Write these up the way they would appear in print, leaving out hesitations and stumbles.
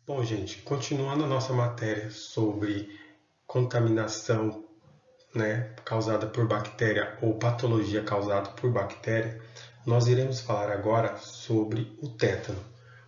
Bom, gente, continuando a nossa matéria sobre contaminação, né, causada por bactéria ou patologia causada por bactéria, nós iremos falar agora sobre o tétano.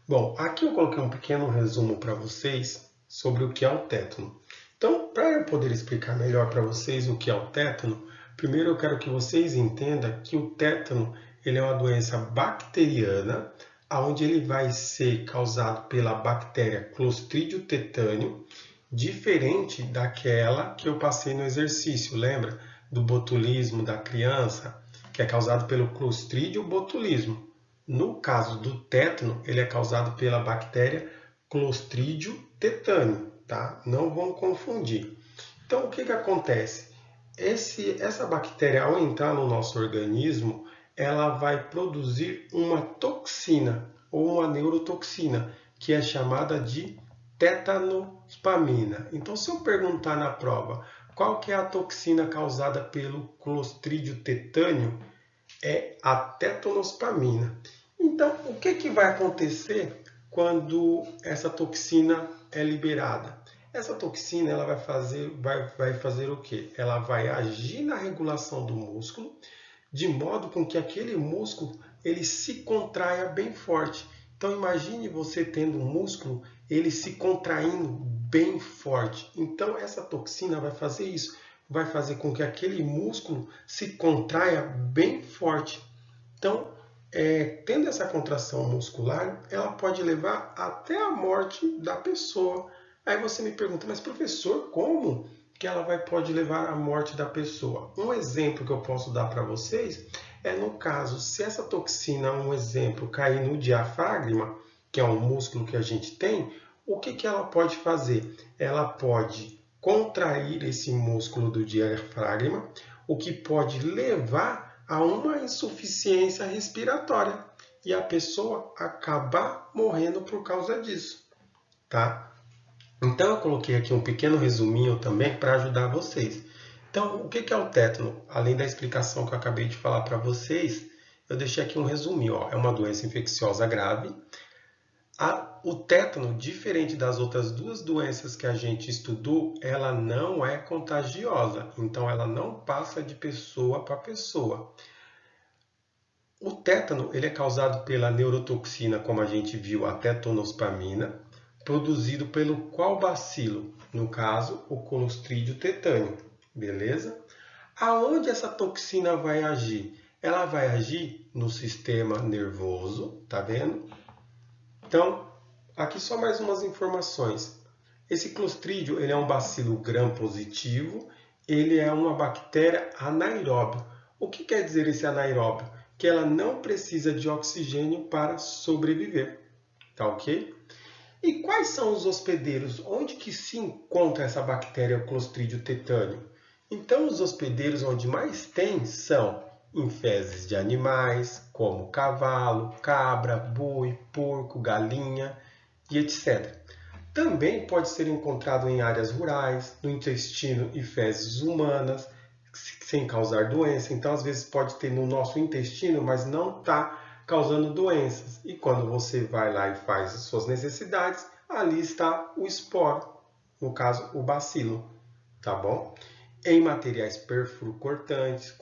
Bom, aqui eu coloquei um pequeno resumo para vocês sobre o que é o tétano. Então, para eu poder explicar melhor para vocês o que é o tétano, primeiro eu quero que vocês entendam que o tétano ele é uma doença bacteriana, onde ele vai ser causado pela bactéria Clostridium tetani, diferente daquela que eu passei no exercício, lembra? Do botulismo da criança, que é causado pelo Clostridium botulismo. No caso do tétano, ele é causado pela bactéria Clostridium tetani, tá? Não vão confundir. Então, o que acontece? Essa bactéria, ao entrar no nosso organismo, ela vai produzir uma toxina ou uma neurotoxina, que é chamada de tetanospamina. Então, se eu perguntar na prova qual que é a toxina causada pelo Clostridium tetani, é a tetanospamina. Então, o que vai acontecer quando essa toxina é liberada? Essa toxina ela vai fazer o quê? Ela vai agir na regulação do músculo, de modo com que aquele músculo ele se contraia bem forte. Então imagine você tendo um músculo, ele se contraindo bem forte. Então essa toxina vai fazer isso, vai fazer com que aquele músculo se contraia bem forte. Então, tendo essa contração muscular, ela pode levar até a morte da pessoa. Aí você me pergunta, mas professor, como que pode levar à morte da pessoa? Um exemplo que eu posso dar para vocês é no caso, se essa toxina, um exemplo, cair no diafragma, que é um músculo que a gente tem, o que ela pode fazer? Ela pode contrair esse músculo do diafragma, o que pode levar a uma insuficiência respiratória e a pessoa acabar morrendo por causa disso, tá? Então eu coloquei aqui um pequeno resuminho também para ajudar vocês. Então, o que é o tétano? Além da explicação que eu acabei de falar para vocês, eu deixei aqui um resuminho. Ó. É uma doença infecciosa grave. O tétano, diferente das outras duas doenças que a gente estudou, ela não é contagiosa. Então, ela não passa de pessoa para pessoa. O tétano ele é causado pela neurotoxina, como a gente viu, a tetanospamina, produzido pelo qual bacilo? No caso, o Clostridium tetani, beleza? Aonde essa toxina vai agir? Ela vai agir no sistema nervoso, tá vendo? Então, aqui só mais umas informações. Esse Clostridium ele é um bacilo gram-positivo, ele é uma bactéria anaeróbio. O que quer dizer esse anaeróbio? Que ela não precisa de oxigênio para sobreviver, tá ok? E quais são os hospedeiros? Onde que se encontra essa bactéria, o Clostridium tetani? Então, os hospedeiros onde mais tem são em fezes de animais, como cavalo, cabra, boi, porco, galinha e etc. Também pode ser encontrado em áreas rurais, no intestino e fezes humanas, sem causar doença. Então, às vezes pode ter no nosso intestino, mas não está causando doenças. E quando você vai lá e faz as suas necessidades, ali está o esporo, no caso, o bacilo, tá bom? Em materiais perfurocortantes,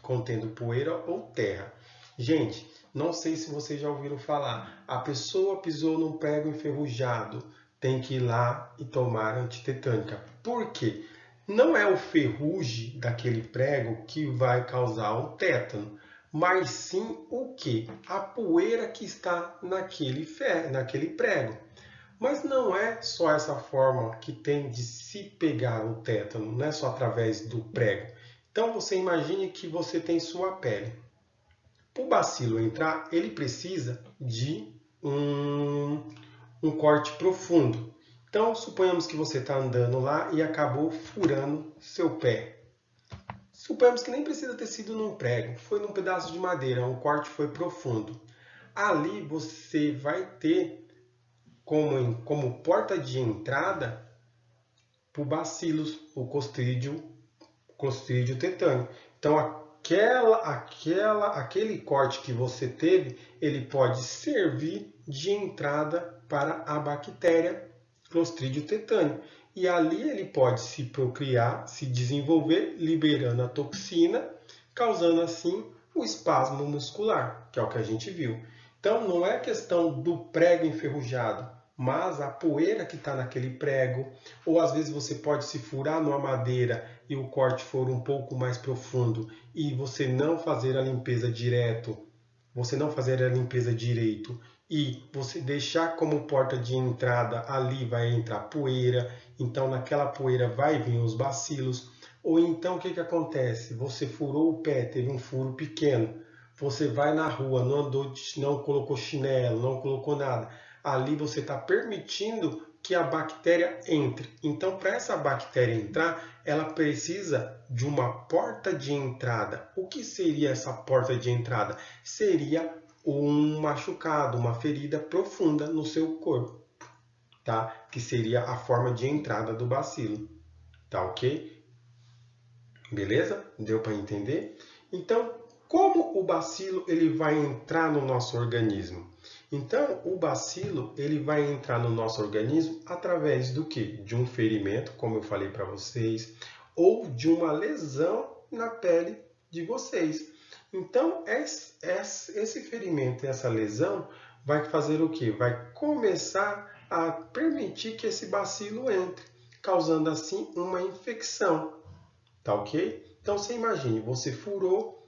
contendo poeira ou terra. Gente, não sei se vocês já ouviram falar, a pessoa pisou num prego enferrujado, tem que ir lá e tomar antitetânica. Por quê? Não é o ferrugem daquele prego que vai causar o tétano, mas sim o que? A poeira que está naquele prego. Mas não é só essa forma que tem de se pegar o tétano, não é só através do prego. Então você imagine que você tem sua pele. Para o bacilo entrar, ele precisa de um corte profundo. Então, suponhamos que você está andando lá e acabou furando seu pé. Suponhamos que nem precisa ter sido num prego, foi num pedaço de madeira, um corte foi profundo. Ali você vai ter como porta de entrada para o bacillus, o Clostridium tetani. Então, aquele corte que você teve, ele pode servir de entrada para a bactéria Clostridium tetani. E ali ele pode se procriar, se desenvolver, liberando a toxina, causando assim o espasmo muscular, que é o que a gente viu. Então não é questão do prego enferrujado, mas a poeira que está naquele prego, ou às vezes você pode se furar numa madeira e o corte for um pouco mais profundo e você não fazer a limpeza direto, você não fazer a limpeza direito e você deixar como porta de entrada, ali vai entrar poeira, então naquela poeira vai vir os bacilos. Ou então o que acontece? Você furou o pé, teve um furo pequeno, você vai na rua, não andou, não colocou chinelo, não colocou nada. Ali você está permitindo que a bactéria entre. Então, para essa bactéria entrar, ela precisa de uma porta de entrada. O que seria essa porta de entrada? Seria um machucado, uma ferida profunda no seu corpo, tá? Que seria a forma de entrada do bacilo, tá ok? Beleza? Deu para entender? Então, como o bacilo ele vai entrar no nosso organismo? Então, o bacilo ele vai entrar no nosso organismo através do quê? De um ferimento, como eu falei para vocês, ou de uma lesão na pele de vocês. Então, esse ferimento, essa lesão, vai fazer o quê? Vai começar a permitir que esse bacilo entre, causando assim uma infecção. Tá ok? Então você imagine, você furou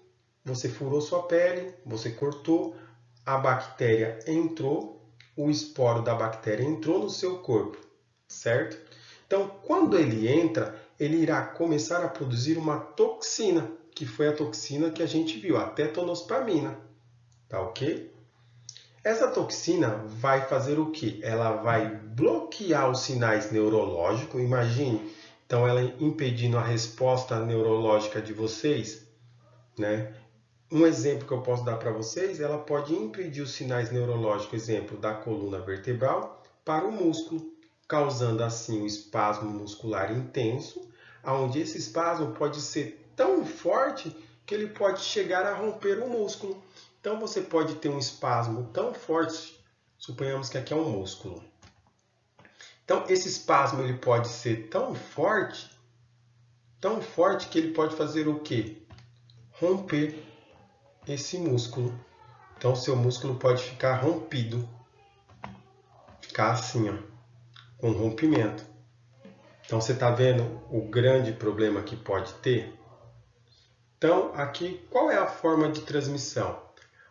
sua pele, você cortou, a bactéria entrou, o esporo da bactéria entrou no seu corpo, certo? Então, quando ele entra, ele irá começar a produzir uma toxina, que foi a toxina que a gente viu, a tetonospamina, tá ok? Essa toxina vai fazer o quê? Ela vai bloquear os sinais neurológicos, imagine, então ela impedindo a resposta neurológica de vocês, né? Um exemplo que eu posso dar para vocês, ela pode impedir os sinais neurológicos, exemplo, da coluna vertebral para o músculo, causando assim um espasmo muscular intenso, onde esse espasmo pode ser tão forte que ele pode chegar a romper o músculo. Então você pode ter um espasmo tão forte, suponhamos que aqui é um músculo. Então esse espasmo ele pode ser tão forte que ele pode fazer o quê? Romper esse músculo. Então, o seu músculo pode ficar rompido. Ficar assim, ó, com rompimento. Então, você está vendo o grande problema que pode ter? Então, aqui, qual é a forma de transmissão?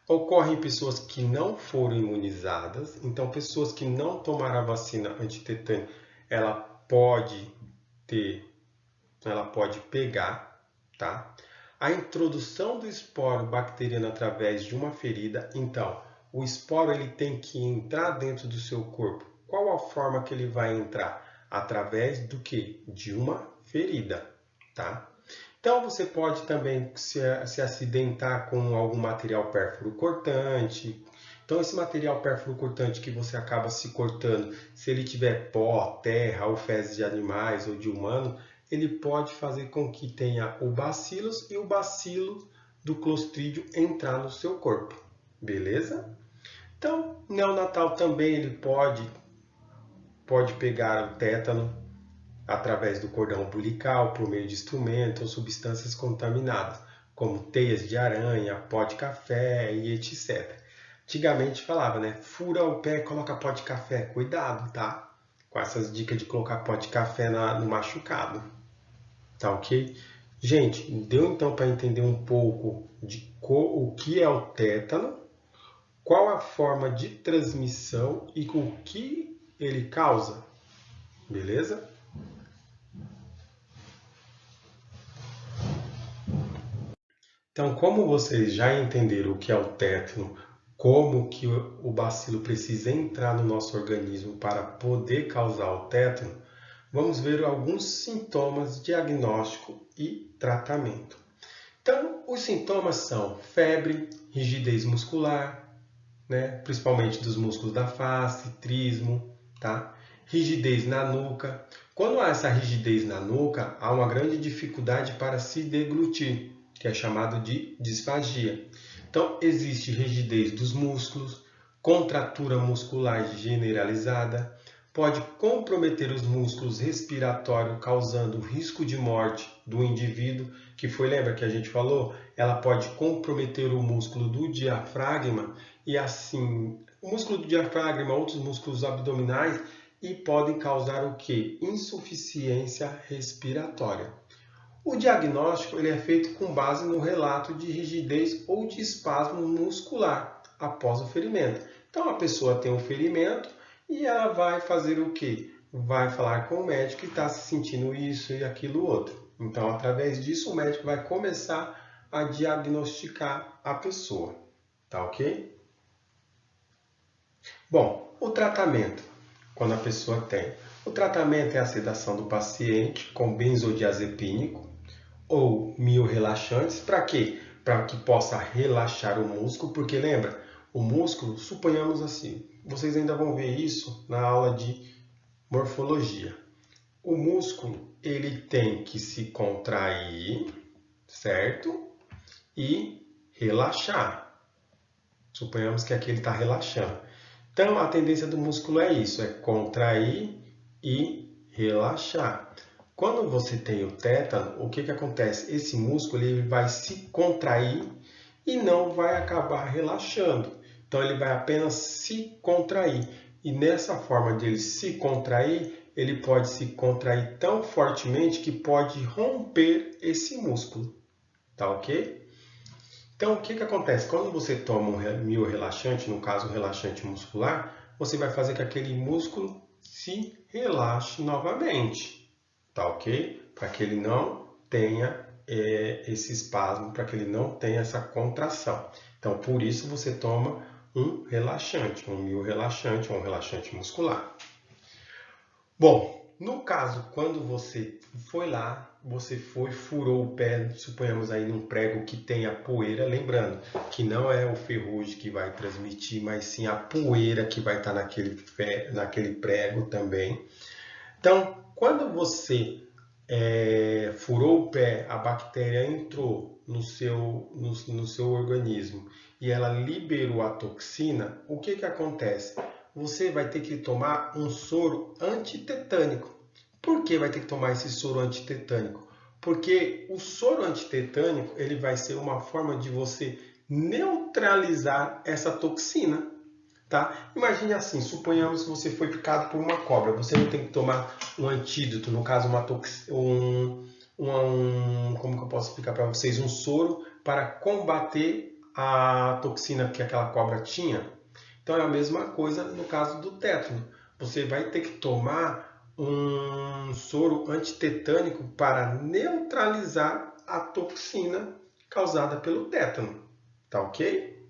Ocorre em pessoas que não foram imunizadas. Então, pessoas que não tomaram a vacina antitetânica, ela pode pegar, tá? A introdução do esporo bacteriano através de uma ferida. Então, o esporo ele tem que entrar dentro do seu corpo. Qual a forma que ele vai entrar? Através do quê? De uma ferida, tá? Então, você pode também se acidentar com algum material pérfuro cortante. Então, esse material pérfuro cortante que você acaba se cortando, se ele tiver pó, terra ou fezes de animais ou de humano, ele pode fazer com que tenha o bacillus e o bacilo do Clostridium entrar no seu corpo. Beleza? Então, neonatal também ele pode pegar o tétano através do cordão umbilical, por meio de instrumentos ou substâncias contaminadas, como teias de aranha, pó de café e etc. Antigamente falava, né? Fura o pé, coloca pó de café. Cuidado, tá? Com essas dicas de colocar pó de café no machucado. Tá ok? Gente, deu então para entender um pouco de o que é o tétano, qual a forma de transmissão e o que ele causa? Beleza? Então, como vocês já entenderam o que é o tétano, como que o bacilo precisa entrar no nosso organismo para poder causar o tétano, vamos ver alguns sintomas, diagnóstico e tratamento. Então, os sintomas são febre, rigidez muscular, né? Principalmente dos músculos da face, trismo, tá? Rigidez na nuca. Quando há essa rigidez na nuca, há uma grande dificuldade para se deglutir, que é chamado de disfagia. Então, existe rigidez dos músculos, contratura muscular generalizada, pode comprometer os músculos respiratórios, causando risco de morte do indivíduo, que foi, lembra que a gente falou? Ela pode comprometer o músculo do diafragma e assim, o músculo do diafragma, outros músculos abdominais e podem causar o quê? Insuficiência respiratória. O diagnóstico ele é feito com base no relato de rigidez ou de espasmo muscular após o ferimento. Então a pessoa tem um ferimento e ela vai fazer o quê? Vai falar com o médico que está se sentindo isso e aquilo outro. Então, através disso, o médico vai começar a diagnosticar a pessoa. Tá ok? Bom, o tratamento, quando a pessoa tem. O tratamento é a sedação do paciente com benzodiazepínico ou miorrelaxantes. Para quê? Para que possa relaxar o músculo, porque lembra, o músculo, suponhamos assim, vocês ainda vão ver isso na aula de morfologia. O músculo, ele tem que se contrair, certo? E relaxar. Suponhamos que aqui ele está relaxando. Então, a tendência do músculo é isso, é contrair e relaxar. Quando você tem o tétano, o que acontece? Esse músculo ele vai se contrair e não vai acabar relaxando. Então, ele vai apenas se contrair. E nessa forma de ele se contrair, ele pode se contrair tão fortemente que pode romper esse músculo. Tá ok? Então, o que acontece? Quando você toma um miorrelaxante, no caso o relaxante muscular, você vai fazer que aquele músculo se relaxe novamente. Tá ok? Para que ele não tenha esse espasmo, para que ele não tenha essa contração. Então, por isso você toma um relaxante, um miorrelaxante ou um relaxante muscular. Bom, no caso, quando você foi lá, você furou o pé, suponhamos aí num prego que tenha poeira, lembrando que não é o ferrugem que vai transmitir, mas sim a poeira que vai estar naquele prego também. Então, quando você furou o pé, a bactéria entrou no seu organismo e ela liberou a toxina, o que acontece? Você vai ter que tomar um soro antitetânico. Por que vai ter que tomar esse soro antitetânico? Porque o soro antitetânico ele vai ser uma forma de você neutralizar essa toxina. Tá? Imagine assim, suponhamos que você foi picado por uma cobra. Você não tem que tomar um antídoto, no caso como que eu posso explicar para vocês? Um soro para combater a toxina que aquela cobra tinha. Então é a mesma coisa no caso do tétano. Você vai ter que tomar um soro antitetânico para neutralizar a toxina causada pelo tétano. Tá ok?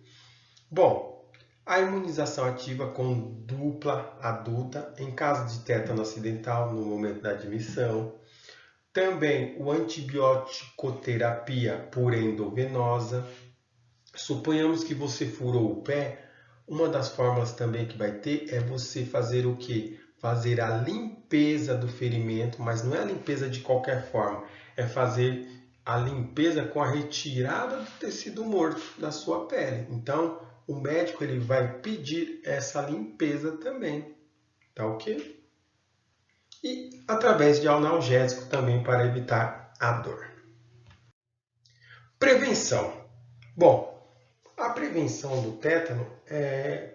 Bom, a imunização ativa com dupla adulta em caso de tétano acidental no momento da admissão. Também o antibiótico-terapia por endovenosa. Suponhamos que você furou o pé. Uma das formas também que vai ter é você fazer o quê? Fazer a limpeza do ferimento, mas não é a limpeza de qualquer forma. É fazer a limpeza com a retirada do tecido morto da sua pele. Então, o médico ele vai pedir essa limpeza também, tá ok? E através de analgésico também para evitar a dor. Prevenção. Bom, a prevenção do tétano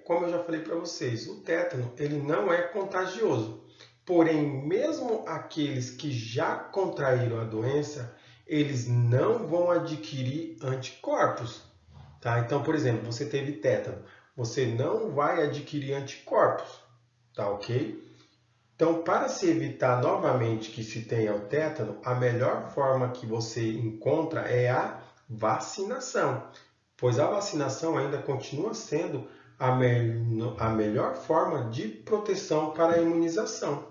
como eu já falei para vocês, o tétano ele não é contagioso. Porém, mesmo aqueles que já contraíram a doença, eles não vão adquirir anticorpos. Tá? Então, por exemplo, você teve tétano, você não vai adquirir anticorpos, tá ok? Então, para se evitar novamente que se tenha o tétano, a melhor forma que você encontra é a vacinação, pois a vacinação ainda continua sendo a melhor forma de proteção para a imunização,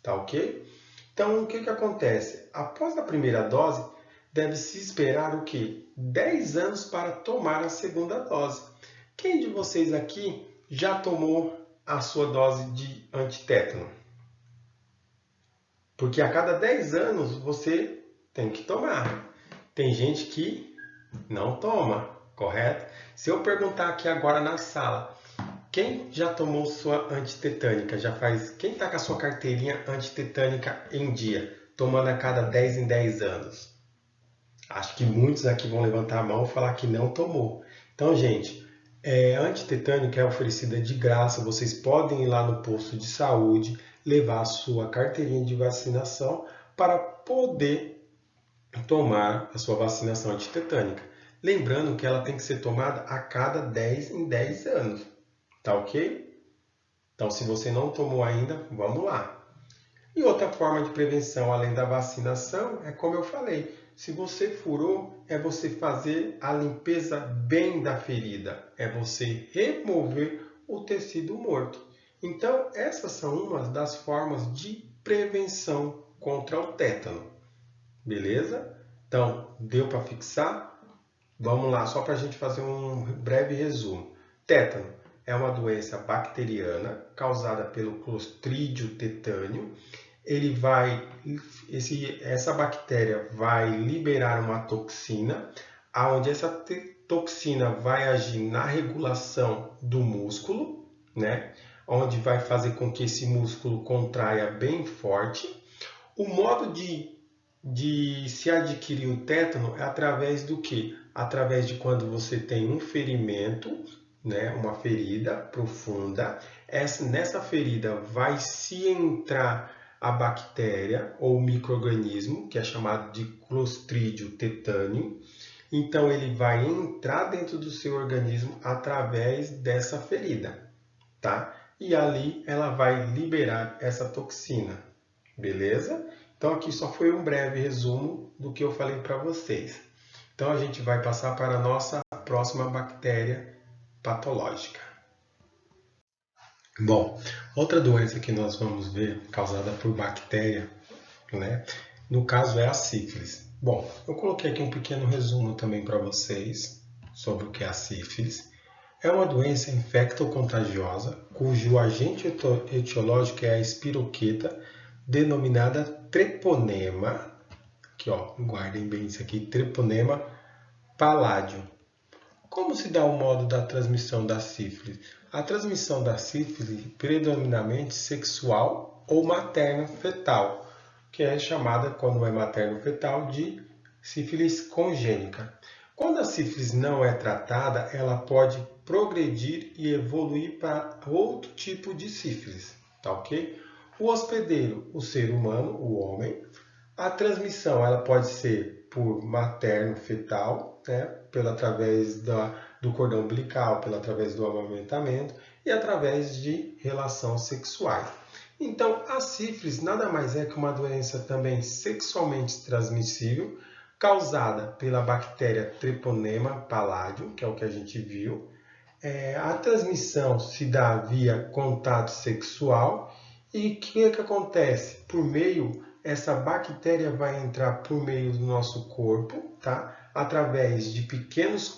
tá ok? Então, o que acontece? Após a primeira dose, deve-se esperar o quê? 10 anos para tomar a segunda dose. Quem de vocês aqui já tomou a sua dose de antitétano? Porque a cada 10 anos você tem que tomar. Tem gente que não toma, correto? Se eu perguntar aqui agora na sala, quem já tomou sua antitetânica? Quem está com a sua carteirinha antitetânica em dia? Tomando a cada 10 em 10 anos? Acho que muitos aqui vão levantar a mão e falar que não tomou. Então, gente, a antitetânica é oferecida de graça. Vocês podem ir lá no posto de saúde, levar a sua carteirinha de vacinação para poder tomar a sua vacinação antitetânica. Lembrando que ela tem que ser tomada a cada 10 em 10 anos. Tá ok? Então, se você não tomou ainda, vamos lá. E outra forma de prevenção, além da vacinação, é como eu falei. Se você furou, é você fazer a limpeza bem da ferida. É você remover o tecido morto. Então, essas são umas das formas de prevenção contra o tétano. Beleza? Então, deu para fixar? Vamos lá, só para a gente fazer um breve resumo. Tétano é uma doença bacteriana causada pelo Clostridium tetani. Essa bactéria vai liberar uma toxina, onde essa toxina vai agir na regulação do músculo, né? Onde vai fazer com que esse músculo contraia bem forte. O modo de se adquirir o tétano é através do quê? Através de quando você tem um ferimento, né? Uma ferida profunda. Nessa ferida vai se entrar a bactéria ou micro-organismo, que é chamado de Clostridium tetani. Então, ele vai entrar dentro do seu organismo através dessa ferida, tá? E ali ela vai liberar essa toxina, beleza? Então, aqui só foi um breve resumo do que eu falei para vocês. Então, a gente vai passar para a nossa próxima bactéria patológica. Bom, outra doença que nós vamos ver causada por bactéria, né? No caso é a sífilis. Bom, eu coloquei aqui um pequeno resumo também para vocês sobre o que é a sífilis. É uma doença infecto-contagiosa cujo agente etiológico é a espiroqueta, denominada treponema. Aqui, ó, guardem bem isso aqui, treponema palladium. Como se dá o modo da transmissão da sífilis? A transmissão da sífilis predominantemente sexual ou materno-fetal, que é chamada, quando é materno-fetal, de sífilis congênita. Quando a sífilis não é tratada, ela pode progredir e evoluir para outro tipo de sífilis, tá ok? O hospedeiro, o ser humano, o homem. A transmissão ela pode ser por materno-fetal, né? Através do cordão umbilical, através do amamentamento e através de relações sexuais. Então, a sífilis nada mais é que uma doença também sexualmente transmissível, causada pela bactéria Treponema palladium, que é o que a gente viu. A transmissão se dá via contato sexual e o que acontece? Essa bactéria vai entrar por meio do nosso corpo, tá? Através de pequenos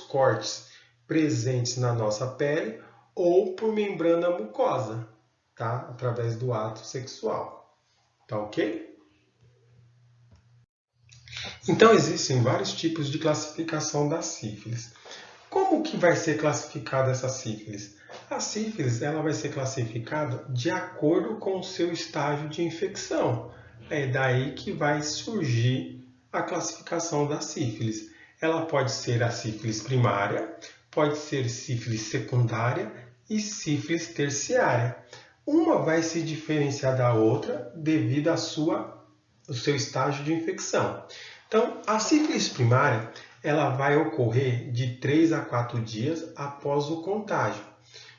cortes presentes na nossa pele ou por membrana mucosa, tá? Através do ato sexual, tá ok? Então existem vários tipos de classificação da sífilis. Como que vai ser classificada essa sífilis? A sífilis ela vai ser classificada de acordo com o seu estágio de infecção. É daí que vai surgir a classificação da sífilis. Ela pode ser a sífilis primária, pode ser sífilis secundária e sífilis terciária. Uma vai se diferenciar da outra devido ao seu estágio de infecção. Então, a sífilis primária ela vai ocorrer de 3 a 4 dias após o contágio.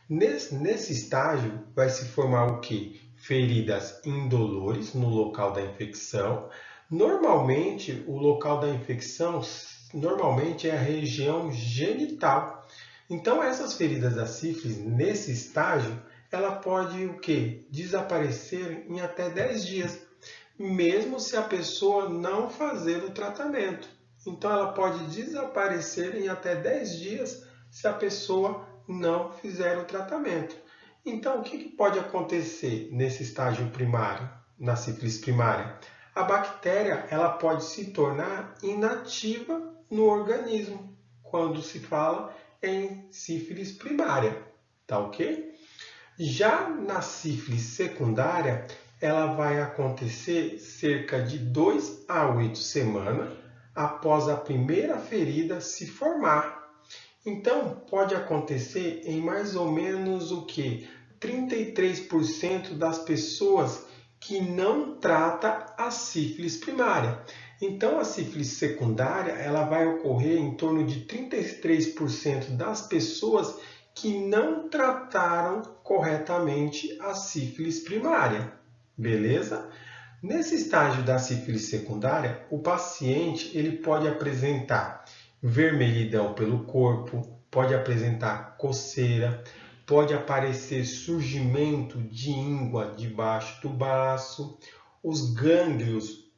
Nesse estágio, vai se formar o quê? Feridas indolores no local da infecção. Normalmente, o local da infecção é a região genital. Então, essas feridas da sífilis, nesse estágio, ela pode o quê? Desaparecer em até 10 dias, mesmo se a pessoa não fazer o tratamento. Então, ela pode desaparecer em até 10 dias se a pessoa não fizer o tratamento. Então, o que pode acontecer nesse estágio primário, na sífilis primária? A bactéria ela pode se tornar inativa no organismo, quando se fala em sífilis primária, tá ok? Já na sífilis secundária, ela vai acontecer cerca de 2 a 8 semanas após a primeira ferida se formar. Então, pode acontecer em mais ou menos o que? 33% das pessoas que não trata a sífilis primária. Então, a sífilis secundária ela vai ocorrer em torno de 33% das pessoas que não trataram corretamente a sífilis primária. Beleza? Nesse estágio da sífilis secundária, o paciente ele pode apresentar vermelhidão pelo corpo, pode apresentar coceira, pode aparecer surgimento de íngua debaixo do baço, os gânglios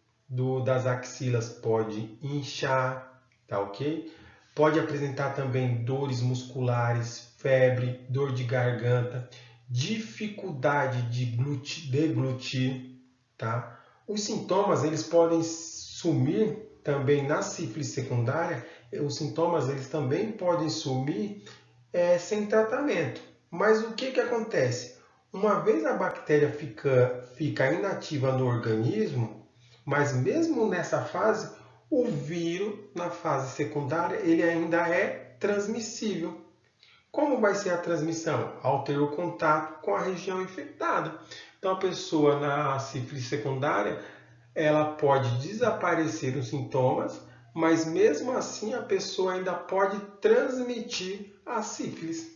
das axilas podem inchar, tá ok? Pode apresentar também dores musculares, febre, dor de garganta, dificuldade de deglutir, tá? Os sintomas eles podem sumir também na sífilis secundária, os sintomas eles também podem sumir sem tratamento. Mas o que acontece? Uma vez a bactéria fica inativa no organismo, mas mesmo nessa fase, o vírus, na fase secundária, ele ainda é transmissível. Como vai ser a transmissão? Ao ter o contato com a região infectada. Então, a pessoa na sífilis secundária, ela pode desaparecer os sintomas, mas mesmo assim a pessoa ainda pode transmitir a sífilis.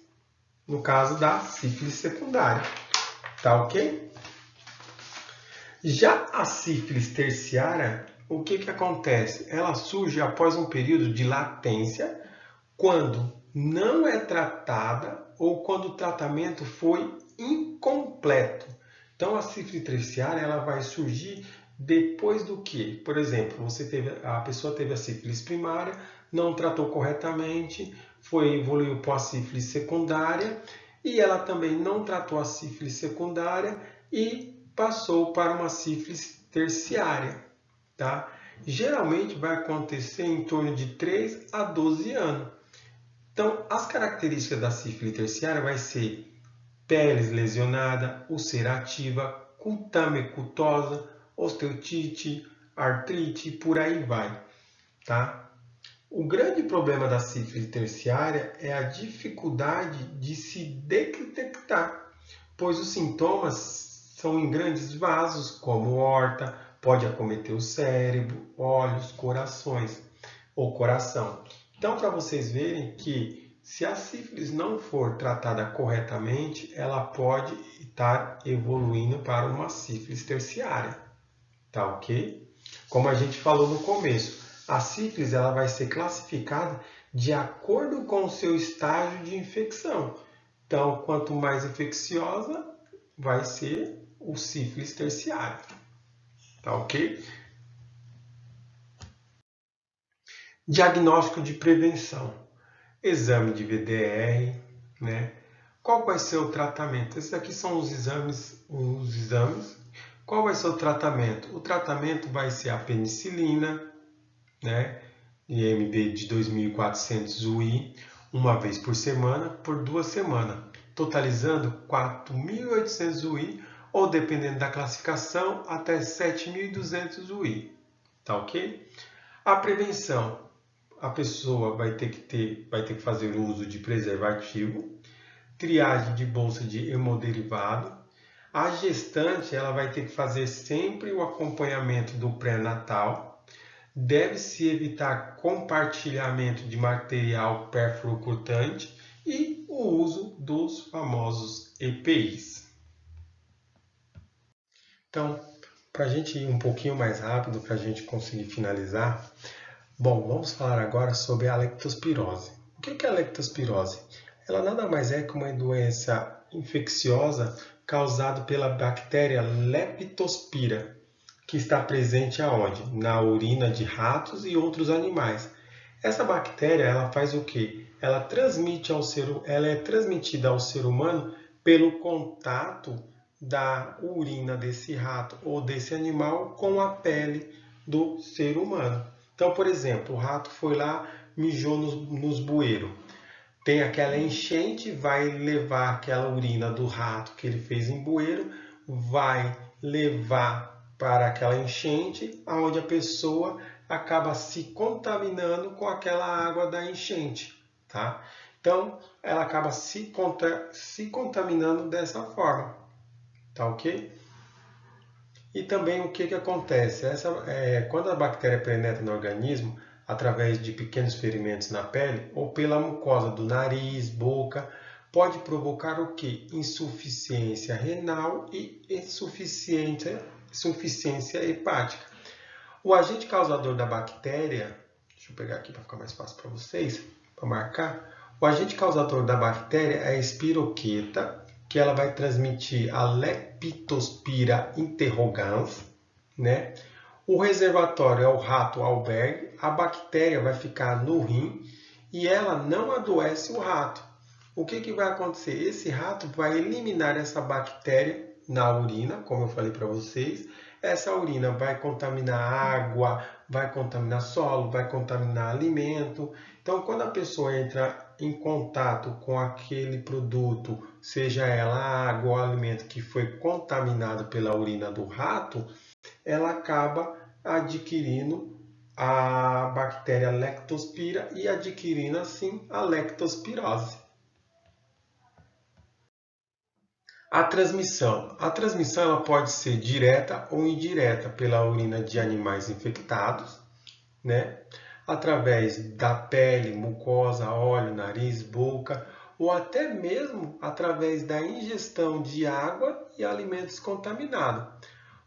No caso da sífilis secundária. Tá ok? Já a sífilis terciária, o que acontece? Ela surge após um período de latência, quando não é tratada ou quando o tratamento foi incompleto. Então, a sífilis terciária ela vai surgir depois do que? Por exemplo, a pessoa teve a sífilis primária, não tratou corretamente, evoluiu para a sífilis secundária e ela também não tratou a sífilis secundária e passou para uma sífilis terciária. Tá? Geralmente vai acontecer em torno de 3 a 12 anos. Então, as características da sífilis terciária vai ser pele lesionada, ulcerativa, cutânea mucosa, osteoite, artrite, por aí vai. Tá? O grande problema da sífilis terciária é a dificuldade de se detectar, pois os sintomas são em grandes vasos, como horta, pode acometer o cérebro, olhos, corações ou coração. Então, para vocês verem que se a sífilis não for tratada corretamente, ela pode estar evoluindo para uma sífilis terciária. Tá ok? Como a gente falou no começo, a sífilis ela vai ser classificada de acordo com o seu estágio de infecção. Então, quanto mais infecciosa, vai ser o sífilis terciário. Tá ok? Diagnóstico de prevenção. Exame de VDR, né? Qual vai ser o tratamento? Esses aqui são os exames. Qual vai ser o tratamento? O tratamento vai ser a penicilina, né? IMB de 2.400 UI, uma vez por semana, por 2 semanas, totalizando 4.800 UI, ou dependendo da classificação, até 7.200 UI. Tá ok? A prevenção. A pessoa vai ter que fazer uso de preservativo, triagem de bolsa de hemoderivados. A gestante ela vai ter que fazer sempre o acompanhamento do pré-natal. Deve-se evitar compartilhamento de material perfluorocutante e o uso dos famosos EPIs. Então, para a gente ir um pouquinho mais rápido, para a gente conseguir finalizar, bom, vamos falar agora sobre a leptospirose. O que é a leptospirose? Ela nada mais é que uma doença infecciosa causada pela bactéria Leptospira, que está presente aonde? Na urina de ratos e outros animais. Essa bactéria, ela faz o quê? Ela é transmitida ao ser humano pelo contato da urina desse rato ou desse animal com a pele do ser humano. Então, por exemplo, o rato foi lá, mijou nos bueiros. tem aquela enchente, vai levar aquela urina do rato que ele fez em bueiro, vai levar para aquela enchente, onde a pessoa acaba se contaminando com aquela água da enchente, tá? Então, ela acaba se contaminando dessa forma, tá ok? E também o que acontece? Quando a bactéria penetra no organismo, através de pequenos ferimentos na pele ou pela mucosa do nariz, boca, pode provocar o que? Insuficiência renal e insuficiência hepática. O agente causador da bactéria, deixa eu pegar aqui para ficar mais fácil para vocês, para marcar. O agente causador da bactéria é a espiroqueta, que ela vai transmitir a Leptospira interrogans, né? O reservatório é o rato albergue, a bactéria vai ficar no rim e ela não adoece o rato. O que vai acontecer? Esse rato vai eliminar essa bactéria na urina, como eu falei para vocês. Essa urina vai contaminar água, vai contaminar solo, vai contaminar alimento. Então, quando a pessoa entra em contato com aquele produto, seja ela água ou alimento que foi contaminado pela urina do rato, ela acaba adquirindo a bactéria Leptospira e adquirindo assim a leptospirose. A transmissão ela pode ser direta ou indireta pela urina de animais infectados, né? Através da pele, mucosa, óleo, nariz, boca, ou até mesmo através da ingestão de água e alimentos contaminados.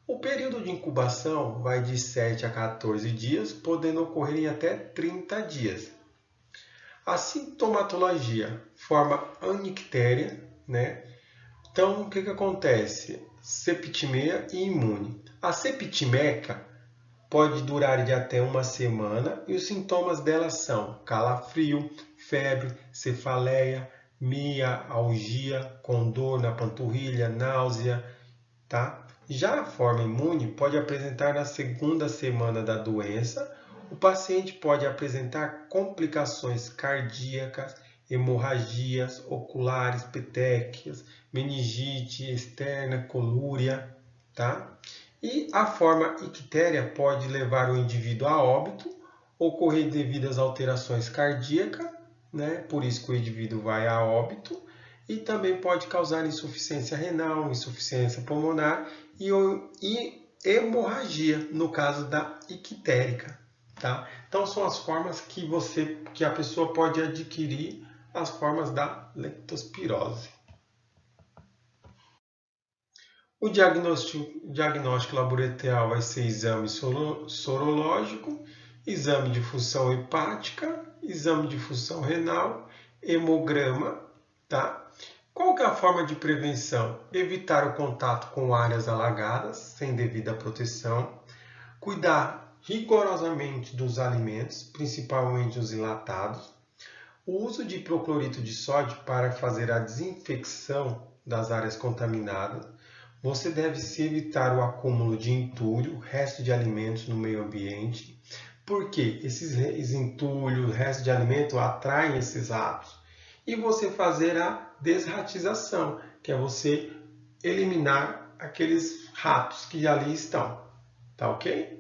O período de incubação vai de 7 a 14 dias, podendo ocorrer em até 30 dias. A sintomatologia forma anictéria, né? Então, o que acontece? Septicemia e imune. A septicemia pode durar de até uma semana e os sintomas dela são calafrio, febre, cefaleia, mialgia, com dor na panturrilha, náusea, tá? Já a forma imune pode apresentar na segunda semana da doença. O paciente pode apresentar complicações cardíacas, hemorragias oculares, petequias, meningite externa, colúria, tá? E a forma ictéria pode levar o indivíduo a óbito, ocorrer devido às alterações cardíacas, né? Por isso que o indivíduo vai a óbito, e também pode causar insuficiência renal, insuficiência pulmonar e hemorragia, no caso da ictérica, tá? Então são as formas que a pessoa pode adquirir as formas da leptospirose. O diagnóstico laboratorial vai ser exame sorológico, exame de função hepática, exame de função renal, hemograma, tá? Qual que é a forma de prevenção? Evitar o contato com áreas alagadas, sem devida proteção, cuidar rigorosamente dos alimentos, principalmente os enlatados, o uso de hipoclorito de sódio para fazer a desinfecção das áreas contaminadas. Você deve se evitar o acúmulo de entulho, resto de alimentos no meio ambiente, porque esses entulhos, resto de alimento atraem esses ratos. E você fazer a desratização, que é você eliminar aqueles ratos que ali estão. Tá ok?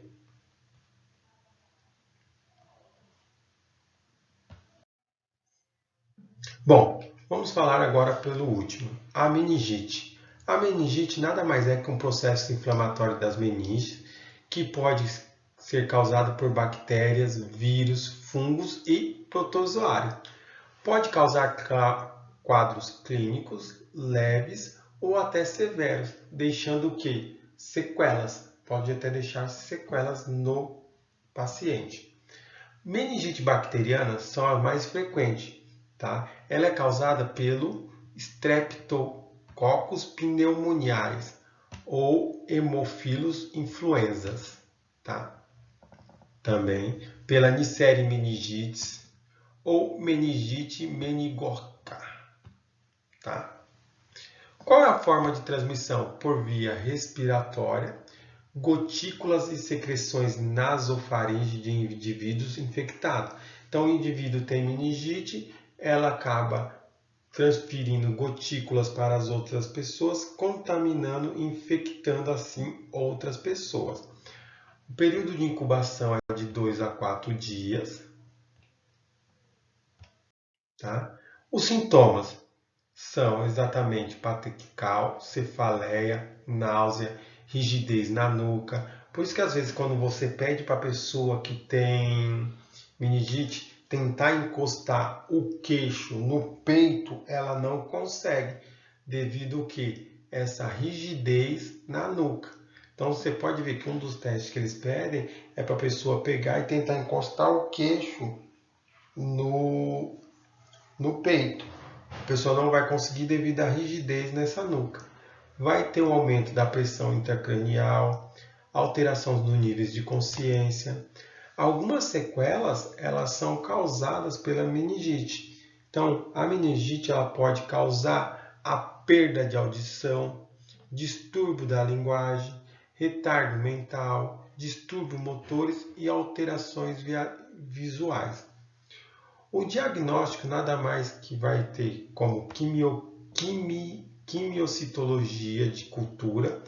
Bom, vamos falar agora pelo último, a meningite. A meningite nada mais é que um processo inflamatório das meninges que pode ser causado por bactérias, vírus, fungos e protozoários. Pode causar quadros clínicos leves ou até severos, deixando o quê? Sequelas. Pode até deixar sequelas no paciente. Meningite bacteriana são as mais frequentes, tá? Ela é causada pelo Streptococcus pneumoniae ou Haemophilus influenzas, tá? Também pela Neisseria meningitis ou meningite meningococca, tá? Qual é a forma de transmissão? Por via respiratória, gotículas e secreções nasofaringe de indivíduos infectados. Então, o indivíduo tem meningite, ela acaba transferindo gotículas para as outras pessoas, contaminando e infectando assim outras pessoas. O período de incubação é de 2 a 4 dias. Tá? Os sintomas são exatamente pataquical, cefaleia, náusea, rigidez na nuca. Por isso que às vezes quando você pede para a pessoa que tem meningite tentar encostar o queixo no peito, ela não consegue, devido ao que? Essa rigidez na nuca. Então você pode ver que um dos testes que eles pedem é para a pessoa pegar e tentar encostar o queixo no peito. A pessoa não vai conseguir devido à rigidez nessa nuca. Vai ter um aumento da pressão intracranial, alteração dos níveis de consciência. Algumas sequelas, elas são causadas pela meningite. Então, a meningite ela pode causar a perda de audição, distúrbio da linguagem, retardo mental, distúrbios motores e alterações visuais. O diagnóstico nada mais que vai ter como quimiocitologia de cultura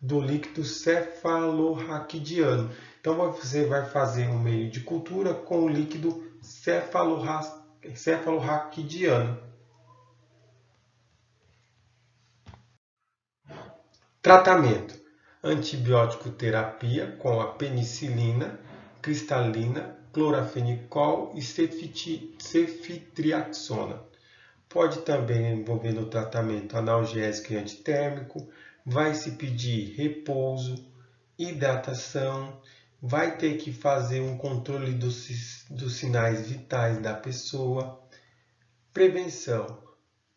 do líquido cefalorraquidiano. Então você vai fazer um meio de cultura com o líquido cefalorraquidiano. Tratamento: antibiótico terapia com a penicilina, cristalina, clorafenicol e ceftriaxona. Pode também envolver no tratamento analgésico e antitérmico, vai se pedir repouso, hidratação, vai ter que fazer um controle dos sinais vitais da pessoa, prevenção,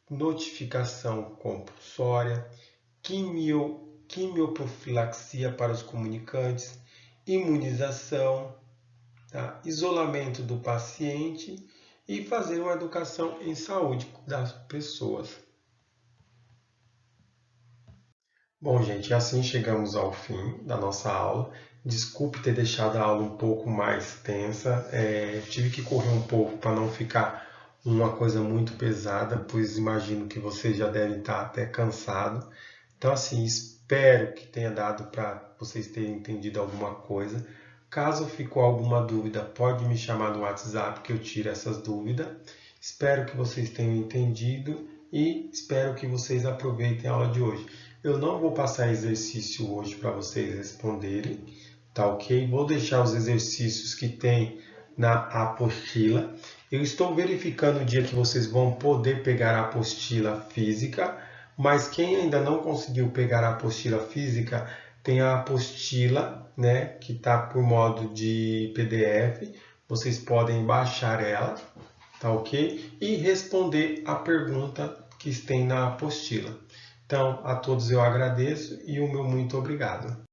notificação compulsória, quimioprofilaxia para os comunicantes, imunização, tá? Isolamento do paciente e fazer uma educação em saúde das pessoas. Bom, gente, assim chegamos ao fim da nossa aula. Desculpe ter deixado a aula um pouco mais tensa. Tive que correr um pouco para não ficar uma coisa muito pesada, pois imagino que vocês já devem estar até cansados. Então, assim, espero que tenha dado para vocês terem entendido alguma coisa. Caso ficou alguma dúvida, pode me chamar no WhatsApp que eu tiro essas dúvidas. Espero que vocês tenham entendido e espero que vocês aproveitem a aula de hoje. Eu não vou passar exercício hoje para vocês responderem, tá ok? Vou deixar os exercícios que tem na apostila. Eu estou verificando o dia que vocês vão poder pegar a apostila física, mas quem ainda não conseguiu pegar a apostila física, tem a apostila, né, que está por modo de PDF. Vocês podem baixar ela, tá ok? E responder a pergunta que tem na apostila. Então, a todos eu agradeço e o meu muito obrigado.